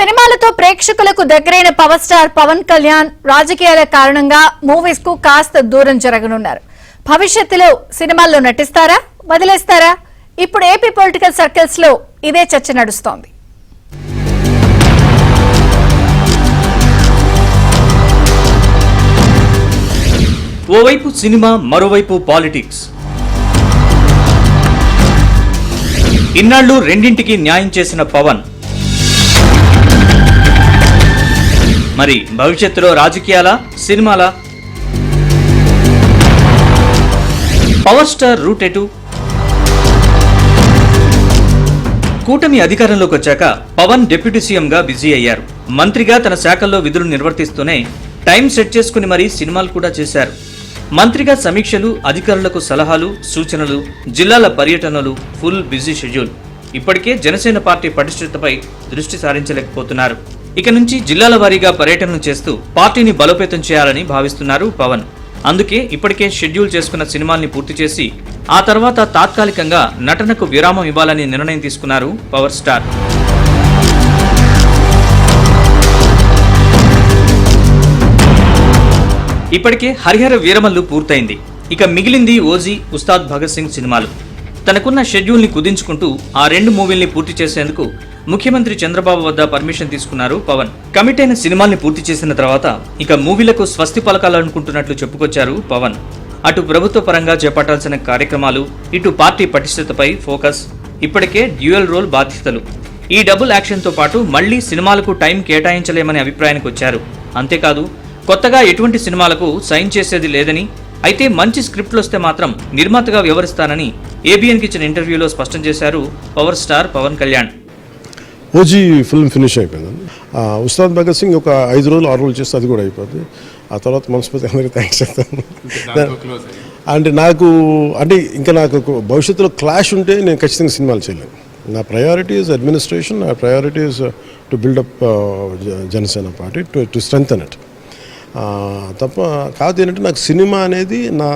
సినిమాలతో ప్రేక్షకులకు దగ్గరైన పవర్ స్టార్ పవన్ కళ్యాణ్ రాజకీయాల కారణంగా మూవీస్ కు కాస్త దూరం జరగనున్నారు. భవిష్యత్తులో సినిమాల్లో నటిస్తారా, వదిలేస్తారా? ఇప్పుడు ఏపీ పొలిటికల్ సర్కిల్స్ లో ఇదే చర్చ నడుస్తోంది. ఓవైపు సినిమా, మరోవైపు పాలిటిక్స్. ఇన్నాళ్లు రెండింటికి న్యాయం చేసిన పవన్ మరి భవిష్యత్తులో రాజకీయాలా, సినిమాలా? పవర్ స్టార్ రూట్ ఎటు? కూటమి అధికారంలోకి వచ్చాక పవన్ డిప్యూటీ సీఎంగా బిజీ అయ్యారు. మంత్రిగా తన శాఖల్లో విధులు నిర్వర్తిస్తూనే టైం సెట్ చేసుకుని మరీ సినిమాలు కూడా చేశారు. మంత్రిగా సమీక్షలు, అధికారులకు సలహాలు, సూచనలు, జిల్లాల పర్యటనలు, ఫుల్ బిజీ షెడ్యూల్. ఇప్పటికే జనసేన పార్టీ పటిష్టతపై దృష్టి సారించలేకపోతున్నారు. ఇక నుంచి జిల్లాల వారీగా పర్యటనలు చేస్తూ పార్టీని బలోపేతం చేయాలని భావిస్తున్నారు పవన్. అందుకే ఇప్పటికే షెడ్యూల్ చేసుకున్న సినిమాల్ని పూర్తి చేసి ఆ తర్వాత తాత్కాలికంగా నటనకు విరామం ఇవ్వాలని నిర్ణయం తీసుకున్నారు పవర్ స్టార్. ఇప్పటికే హరిహర వీరమల్లు పూర్తయింది. ఇక మిగిలింది ఓజీ, ఉస్తాద్ భగత్ సింగ్ సినిమాలు. తనకున్న షెడ్యూల్ ని కుదించుకుంటూ ఆ రెండు మూవీల్ని పూర్తి చేసేందుకు ముఖ్యమంత్రి చంద్రబాబు వద్ద పర్మిషన్ తీసుకున్నారు పవన్. కమిట్ అయిన సినిమాల్ని పూర్తి చేసిన తర్వాత ఇక మూవీలకు స్వస్తి పలకాలనుకుంటున్నట్లు చెప్పుకొచ్చారు పవన్. అటు ప్రభుత్వ పరంగా చేపట్టాల్సిన కార్యక్రమాలు, ఇటు పార్టీ పటిష్టతపై ఫోకస్. ఇప్పటికే డ్యూయల్ రోల్ బాధ్యతలు. ఈ డబుల్ యాక్షన్తో పాటు మళ్లీ సినిమాలకు టైం కేటాయించలేమనే అభిప్రాయానికి వచ్చారు. అంతేకాదు, కొత్తగా ఎటువంటి సినిమాలకు సైన్ చేసేది లేదని, అయితే మంచి స్క్రిప్ట్లు వస్తే మాత్రం నిర్మాతగా వ్యవహరిస్తానని ఏబిఎన్కి ఇచ్చిన ఇంటర్వ్యూలో స్పష్టం చేశారు power star Pawan Kalyan. OG film finish అయిపోయింది. ఉస్తాద్ భగత్ సింగ్ ఒక 5 రోజులు 6 రోజులు చేస్తే అది కూడా అయిపోద్ది. ఆ తర్వాత మనస్ఫూర్తి అందరికీ థ్యాంక్స్ చెప్తాను. అంటే నాకు భవిష్యత్తులో క్లాష్ ఉంటే నేను ఖచ్చితంగా సినిమాలు చేయలేను. నా ప్రయారిటీ ఈజ్ అడ్మినిస్ట్రేషన్, నా priority is to buildup Janasena party, to strengthen it. తప్ప కాదు ఏంటంటే నాకు సినిమా అనేది నా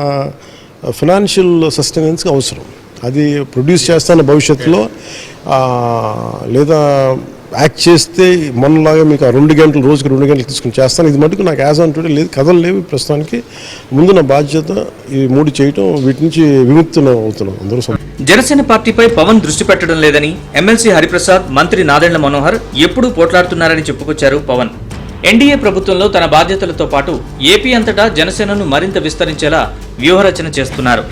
ఫినాన్షియల్ సస్టెనెన్స్కి అవసరం. అది ప్రొడ్యూస్ చేస్తాను భవిష్యత్తులో, లేదా యాక్ట్ చేస్తే మనలాగా మీకు 2 గంటలు, రోజుకి 2 గంటలు తీసుకుని చేస్తాను. ఇది మటుకు నాకు యాజ్ ఆన్ టుడే లేదు, కథలు లేవు ప్రస్తుతానికి. ముందు నా బాధ్యత ఈ 3 చేయటం, వీటి నుంచి విముక్తి అవుతున్నాం అందరూ. జనసేన పార్టీపై పవన్ దృష్టి పెట్టడం లేదని ఎమ్మెల్సీ హరిప్రసాద్, మంత్రి నాదెండ్ల మనోహర్ ఎప్పుడూ పోట్లాడుతున్నారని చెప్పుకొచ్చారు పవన్. ఎన్డీఏ ప్రభుత్వంలో తన బాధ్యతలతో పాటు ఏపీ అంతటా జనసేనను మరింత విస్తరించేలా వ్యూహరచన చేస్తున్నారు.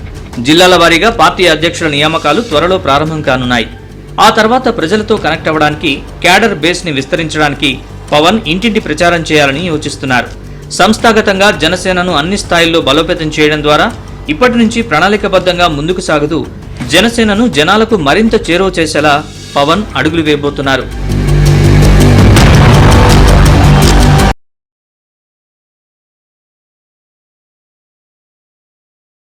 జిల్లాల వారీగా పార్టీ అధ్యక్షుల నియామకాలు త్వరలో ప్రారంభం కానున్నాయి. ఆ తర్వాత ప్రజలతో కనెక్ట్ అవ్వడానికి, క్యాడర్ బేస్ ని విస్తరించడానికి పవన్ ఇంటింటి ప్రచారం చేయాలని యోచిస్తున్నారు. సంస్థాగతంగా జనసేనను అన్ని స్థాయిల్లో బలోపేతం చేయడం ద్వారా ఇప్పటి నుంచి ప్రణాళికబద్ధంగా ముందుకు సాగుతూ జనసేనను జనాలకు మరింత చేరువ చేసేలా పవన్ అడుగులు వేయబోతున్నారు.